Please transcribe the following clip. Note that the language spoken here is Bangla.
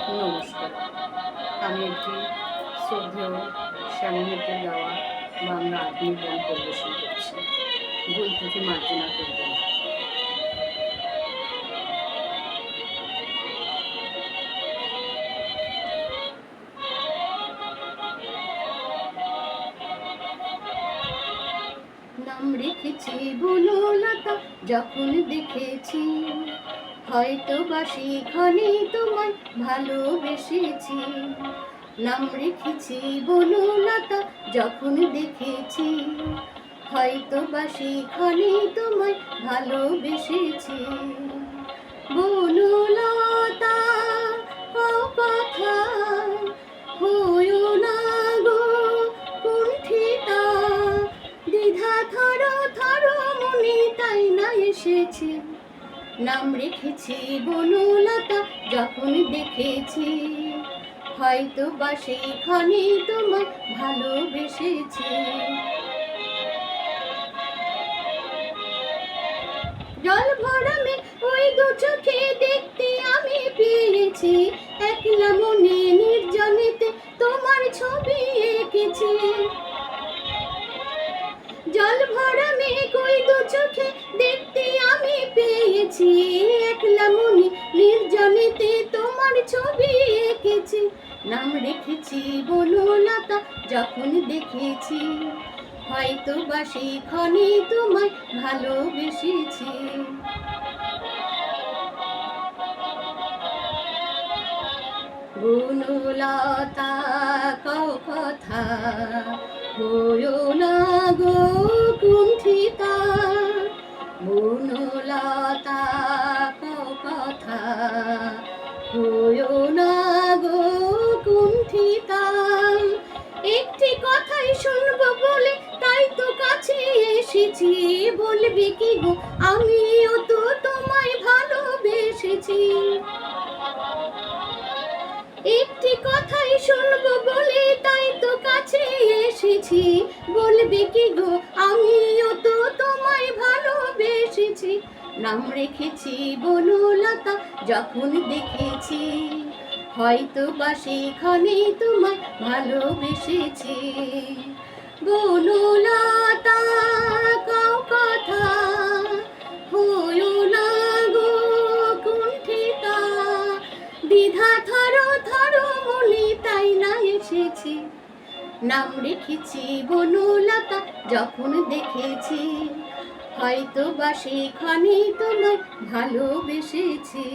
নমস্কার। আমি একটি শ্রদ্ধেয় শ্যামলীতে গাওয়া বাংলা আধুনিক গান পরিবেশন করছি। ভুল ত্রুটি মার্জনা করবেন। নাম রেখেছি বনলতা, যখন দেখেছি হয়তো বা সেখানে তোমায় ভালোবেসেছি। নাম রেখেছি বনলতা, যখন দেখেছি হয়তো বা সেখানে তোমায় ভালোবেসেছি। বনলতা কথা হইও না গো কুণ্ঠিতা, দ্বিধা থর থর মনে তাই না এসেছে। নাম রেখেছি বনলতা, যখন দেখেছি হয়তো বা সেইখানে তোমায় ভালোবেসেছি। জল ভরা ওই দু চোখে দেখতে আমি পেয়েছি, একলা মনে নির্জনেতে তোমার ছবি এঁকেছি। জল ভরা ওই দু চোখে দেখতে আমি পেয়েছি, একলা মনে নির্জনেতে তোমার ছবি এঁকেছি। নাম রেখেছি বনলতা, যখন দেখেছি হয়তো বা সেখানে তোমায় ভালোবেসেছি। বনলতা কথা হইও না গো কুণ্ঠিতা, বনলতা কথা হইও না গো কুণ্ঠিতা। একটি কথাই শুনবো বলে তাই তো কাছে এসেছি, বলবি কি গো আমিও তো তোমায় ভালোবেসেছি। একটি কথাই শুনবো বলে তাই তো কাছে এসেছি, বলবি কি গো আমিও তো তোমায় ভালোবেসেছি। নাম রেখেছি বনলতা, যখন দেখেছি হয়তো বা সেখানে তোমায় ভালোবেসেছি। বনলতা কথা হইও না গো কুণ্ঠিতা, দ্বিধা থর থর মনে তাই না এসেছি। নাম রেখেছি বনলতা, যখন দেখেছি হয়তো বা সেখানে তোমায় ভালোবেসেছি।